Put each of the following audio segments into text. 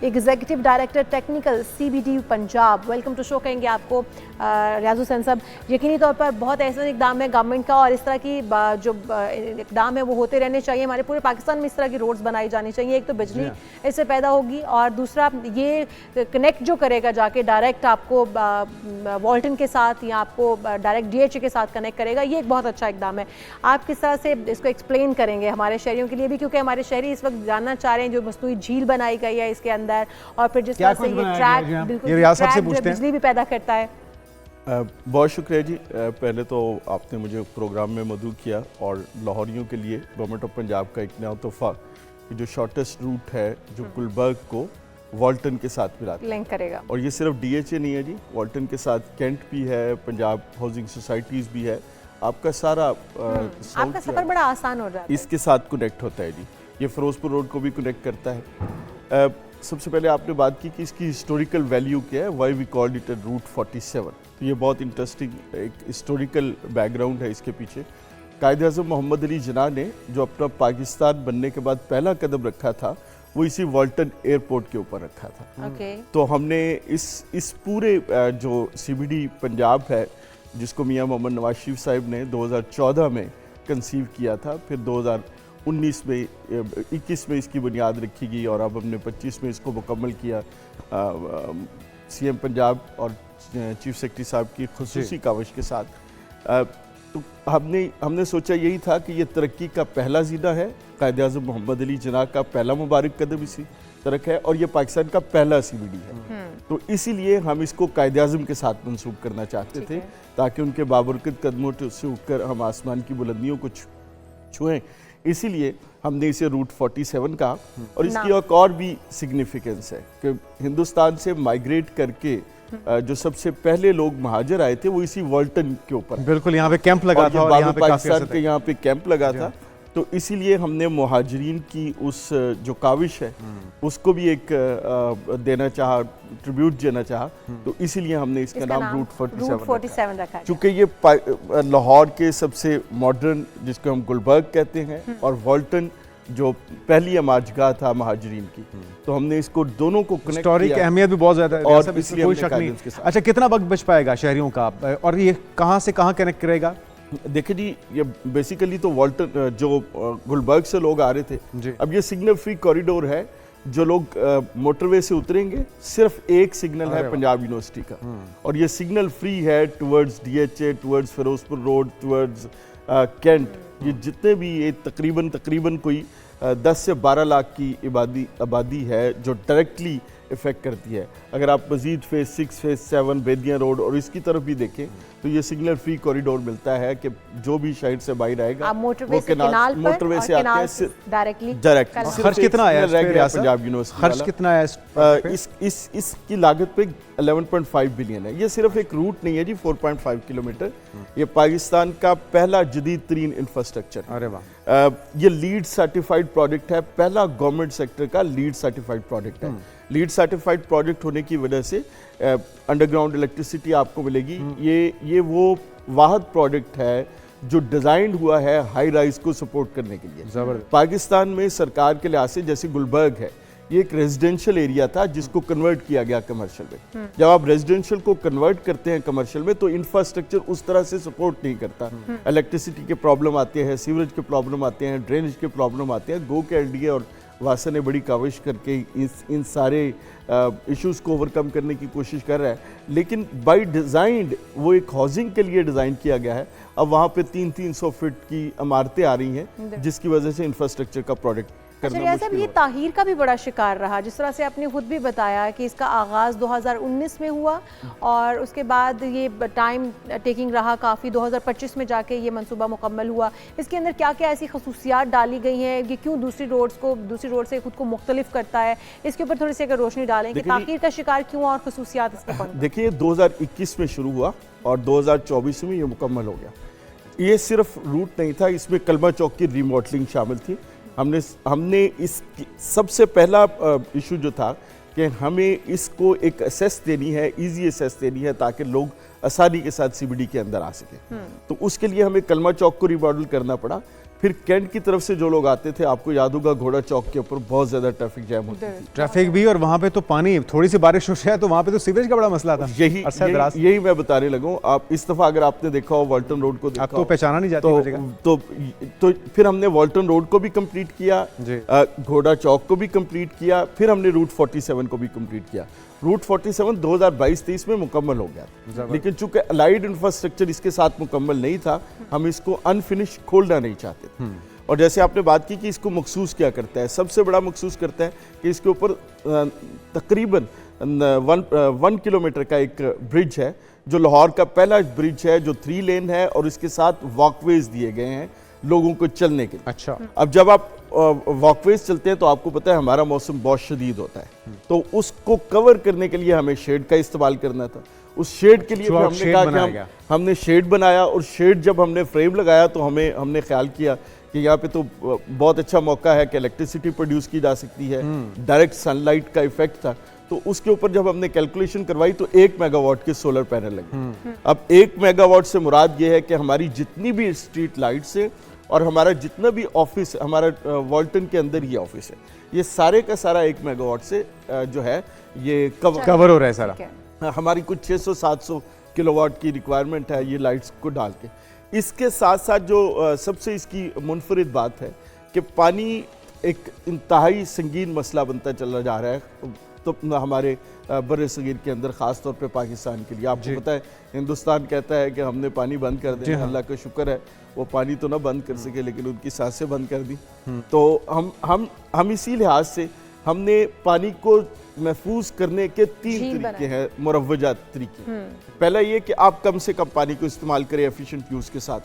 Executive director technical CBD Punjab. Welcome to show कहेंगे आपको रियाज हुसैन साहब। यकीनी तौर पर बहुत ऐसा इकदाम है गवर्नमेंट का और इस तरह की जो इकदाम है वो होते रहने चाहिए। हमारे पूरे पाकिस्तान में इस तरह की रोड्स बनाई जानी चाहिए। एक तो बिजली इससे पैदा होगी और दूसरा ये कनेक्ट जो करेगा जाके डायरेक्ट आपको वॉल्टन के साथ या आपको डायरेक्ट DHA के साथ कनेक्ट करेगा, ये एक बहुत अच्छा इकदाम है। आप किस तरह से इसको एक्सप्लेन करेंगे हमारे शहरियों के लिए भी, क्योंकि हमारे शहरी इस वक्त जानना चाह रहे हैं जो मसनूई झील बनाई गई है इसके अंदर और फिर जिस तरह से ये ट्रैक बिल्कुल बिजली भी पैदा करता है। बहुत शुक्रिया जी। पहले तो आपने मुझे प्रोग्राम में मदऊ किया और लाहौरियों के लिए गवर्नमेंट ऑफ पंजाब का एक नया तोहफा कि जो शॉर्टेस्ट रूट है जो गुलबर्ग को वॉल्टन के साथ मिलाता लिंक करेगा। और ये सिर्फ DHA नहीं है जी, वॉल्टन के साथ कैंट भी है, पंजाब हाउसिंग सोसाइटीज़ भी है। आपका सारा आपका सफ़र बड़ा आसान हो जाता है, इसके साथ कनेक्ट होता है जी। ये फिरोजपुर रोड को भी कनेक्ट करता है। सबसे पहले आपने बात की कि इसकी हिस्टोरिकल वैल्यू क्या है, why we called it route 47। तो ये बहुत इंटरेस्टिंग एक हिस्टोरिकल बैकग्राउंड है इसके पीछे। कायद-ए-आज़म मोहम्मद अली जिन्ना ने जो अपना पाकिस्तान बनने के बाद पहला कदम रखा था वो इसी वॉल्टन एयरपोर्ट के ऊपर रखा था। तो हमने इस पूरे जो CBD पंजाब है जिसको मियां मोहम्मद नवाज शरीफ साहब ने 2014 में कंसीव किया था, फिर 2019 में 21 में इसकी बुनियाद रखी गई और अब हमने 25 में इसको मुकम्मल किया CM पंजाब और चीफ सेक्रेटरी साहब की खुसूसी काविश के साथ। तो हमने सोचा यही था कि ये तरक्की का पहला ज़ीना है, कायद-ए-आज़म मोहम्मद अली जिन्ना का पहला मुबारक कदम इसी तरह है और ये पाकिस्तान का पहला CBD है। तो इसीलिए हम इसको कायद-ए-आज़म के साथ मंसूब करना चाहते थे ताकि उनके बाबरकत कदमों से उठकर हम आसमान की बुलंदियों को छुएं। इसीलिए हमने इसे रूट 47 कहा। और इसकी एक और भी सिग्निफिकेंस है कि हिंदुस्तान से माइग्रेट करके जो सबसे पहले लोग महाजर आए थे वो इसी वॉल्टन के ऊपर, बिल्कुल यहाँ पे कैंप लगा था और यहाँ पे पाकिस्तान के यहाँ पे कैंप लगा था। तो इसीलिए हमने मुहाजिरीन की उस जो काविश है उसको भी एक देना चाहा, ट्रिब्यूट देना चाहा। तो इसीलिए हमने इसका नाम रूट 47 रखा। चूँकि ये लाहौर के सबसे मॉडर्न जिसको हम गुलबर्ग कहते हैं और वॉल्टन जो पहली अमाजगाह था महाजरीन की, तो हमने इसको दोनों को कनेक्ट किया। हिस्टोरिक अहमियत भी बहुत ज़्यादा है और इसलिए कोई शक नहीं। अच्छा, कितना वक्त बच पाएगा शहरियों का और ये कहाँ से कहाँ कनेक्ट करेगा? देखिए जी, ये बेसिकली तो वॉल्टन जो गुलबर्ग से लोग आ रहे थे, अब ये सिग्नल फ्री कॉरिडोर है। जो लोग मोटरवे से उतरेंगे सिर्फ एक सिग्नल है पंजाब यूनिवर्सिटी का और ये सिग्नल फ्री है towards DHA, towards Ferozepur road, towards cantt. ये जितने भी ये तकरीबन कोई 10 से 12 लाख की आबादी है जो डायरेक्टली इफेक्ट करती है। अगर आप मजीद फेज 6, फेज 7, बेदिया रोड और इसकी तरफ भी देखें तो ये सिग्नल फ्री कॉरिडोर मिलता है कि जो भी शहर से बाहर आएगा मोटरवे से आते हैं डायरेक्टली। खर्च कितना आया पंजाब यूनिवर्सिटी? खर्च कितना आया? इसकी लागत पे 11.5 बिलियन है। ये सिर्फ एक रूट नहीं है जी, 4.5 किलोमीटर। ये पाकिस्तान का पहला जदीद तरीन इंफ्रास्ट्रक्चर। अरे वाह। ये लीड सर्टिफाइड प्रोजेक्ट है, पहला गवर्नमेंट सेक्टर का लीड सर्टिफाइड प्रोजेक्ट है। लीड सर्टिफाइड प्रोजेक्ट होने की वजह से अंडरग्राउंड इलेक्ट्रिसिटी आपको मिलेगी। ये वो वाहद प्रोजेक्ट है जो डिज़ाइन हुआ है हाई राइज को सपोर्ट करने के लिए। पाकिस्तान में सरकार के लिहाज से जैसे गुलबर्ग है, ये एक रेजिडेंशियल एरिया था जिसको कन्वर्ट किया गया कमर्शियल में। जब आप रेजिडेंशियल को कन्वर्ट करते हैं कमर्शियल में तो इंफ्रास्ट्रक्चर उस तरह से सपोर्ट नहीं करता। इलेक्ट्रिसिटी के प्रॉब्लम आते हैं, सीवरेज के प्रॉब्लम आते हैं, ड्रेनेज के प्रॉब्लम आते हैं। गो के LDA और वासा ने बड़ी काविश करके इन सारे इश्यूज़ को ओवरकम करने की कोशिश कर रहा है, लेकिन बाय डिज़ाइंड वो एक हाउसिंग के लिए डिज़ाइन किया गया है। अब वहाँ पे 300 फीट की इमारतें आ रही हैं जिसकी वजह से इंफ्रास्ट्रक्चर का प्रोजेक्ट करना मुश्किल। ये ताहीर का भी बड़ा शिकार रहा, जिस तरह से आपने खुद भी बताया कि इसका आगाज़ 2019 में हुआ और उसके बाद ये टाइम टेकिंग रहा काफ़ी। 2025 में जाके ये मंसूबा मुकम्मल हुआ। इसके अंदर क्या क्या ऐसी खसूसियात डाली गई हैं, ये क्यों दूसरी रोड से खुद को मुख्तलिफ करता है, इसके ऊपर थोड़ी सी अगर रोशनी डालें कि ताहीर का शिकार क्यों और खसूसियात इसका। देखिए 2021 में शुरू हुआ और 2024 में ये मुकम्मल हो गया। ये सिर्फ रूट नहीं था, इसमें कलमा चौक की रीमॉडलिंग शामिल थी। हमने इस सबसे पहला इशू जो था कि हमें इसको एक असेस देनी है, इजी असेस देनी है ताकि लोग आसानी के साथ CBD के अंदर आ सके। तो उसके लिए हमें कलमा चौक को रिमॉडल करना पड़ा। फिर कैंट की तरफ से जो लोग आते थे, आपको याद होगा घोड़ा चौक के ऊपर बहुत ज़्यादा ट्रैफिक जैम होती थी। ट्रैफिक भी, और वहाँ पे तो पानी, थोड़ी सी बारिश हो जाए तो वहाँ पे तो सीवरेज का बड़ा मसला था। यही मैं बताने लगा। आप इस दफ़ा अगर आपने देखा हो वॉल्टन रोड को, आप तो पहचाना नहीं जाती तो फिर हमने वॉल्टन रोड को भी कंप्लीट किया, घोड़ा चौक को भी कंप्लीट किया, फिर हमने रूट 47 को भी कंप्लीट किया। रूट 47 2022-23 में मुकम्मल हो गया, लेकिन चूंकि अलाइड इंफ्रास्ट्रक्चर इसके साथ मुकम्मल नहीं था, हम इसको अनफिनिश खोलना नहीं चाहते थे। और जैसे आपने बात की कि इसको मखसूस क्या करता है, सबसे बड़ा मखसूस करता है कि इसके ऊपर तकरीबन 1 किलोमीटर का एक ब्रिज है, जो लाहौर का पहला ब्रिज है, जो 3 लेन है और इसके साथ वॉकवेज दिए गए हैं लोगों को चलने के लिए। अच्छा, अब जब आप वॉकवेज चलते हैं तो आपको पता है हमारा मौसम बहुत शदीद होता है, तो उसको कवर करने के लिए हमें शेड का इस्तेमाल करना था। उस शेड के लिए फिर हमने कहा कि हमने शेड बनाया, और शेड जब हमने फ्रेम लगाया तो हमने ख्याल किया कि यहाँ पे तो बहुत अच्छा मौका है कि इलेक्ट्रिसिटी प्रोड्यूस की जा सकती है, डायरेक्ट सनलाइट का इफेक्ट था। तो उसके ऊपर जब हमने कैलकुलेशन करवाई तो 1 मेगावाट के सोलर पैनल लगे। अब 1 मेगावाट से मुराद ये है कि हमारी जितनी भी स्ट्रीट लाइट्स है और हमारा जितना भी ऑफिस, हमारा वॉल्टन के अंदर ये ऑफिस है, ये सारे का सारा 1 मेगावाट से जो है ये कवर हो रहा है सारा। हमारी कुछ 600-700 किलोवाट की रिक्वायरमेंट है ये लाइट्स को डाल के। इसके साथ साथ जो सबसे इसकी मुनफरिद बात है कि पानी एक इंतहाई संगीन मसला बनता चला जा रहा है, तो हमारे बर्रे सगीर के अंदर ख़ास तौर पे पाकिस्तान के लिए। आपको पता है हिंदुस्तान कहता है कि हमने पानी बंद कर दिया, अल्लाह का शुक्र है वो पानी तो ना बंद कर सके, लेकिन उनकी सांसें बंद कर दी। तो हम इसी लिहाज से हमने पानी को महफूज करने के 3 तरीके हैं, मुरव्वजा तरीके। पहला ये कि आप कम से कम पानी को इस्तेमाल करें एफिशिएंट यूज़ के साथ।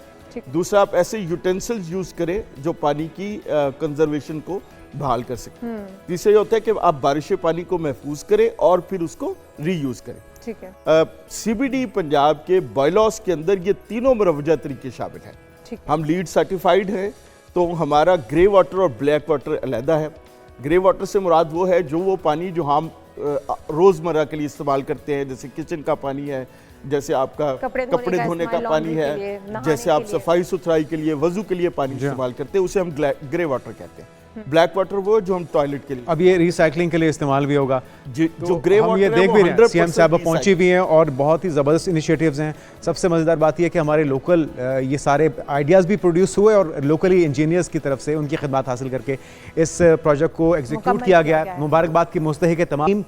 दूसरा, आप ऐसे यूटेंसिल्स यूज़ करें जो पानी की कंजर्वेशन को बहाल कर सकते। तीसरा ये होता है कि आप बारिश पानी को महफूज करें और फिर उसको रीयूज करें। ठीक है। CBD पंजाब के बायलॉज के अंदर ये तीनों मुरव्वजा तरीके शामिल हैं। हम लीड सर्टिफाइड हैं, तो हमारा ग्रे वाटर और ब्लैक वाटर अलहदा है। ग्रे वाटर से मुराद वो है जो वो पानी जो हम रोज़मर्रा के लिए इस्तेमाल करते हैं, जैसे किचन का पानी है, जैसे आपका कपड़े धोने का पानी है, जैसे आप सफाई सुथराई के लिए, वजू के लिए पानी इस्तेमाल करते हैं, उसे हम ग्रे वाटर कहते हैं। ब्लैक वाटर वो जो हम टॉयलेट के लिए, अब ये रिसाइकलिंग के लिए इस्तेमाल भी होगा। जो ग्रे वाटर हम ये देख भी रहे हैं, सीएम साहब पहुंची भी हैं और बहुत ही ज़बरदस्त इनिशिएटिव्स हैं। सबसे मज़ेदार बात यह है कि हमारे लोकल ये सारे आइडियाज़ भी प्रोड्यूस हुए और लोकली इंजीनियर्स की तरफ से उनकी खिदमत हासिल करके इस प्रोजेक्ट को एग्जीक्यूट किया गया। मुबारकबाद की मुस्तहिक है तमाम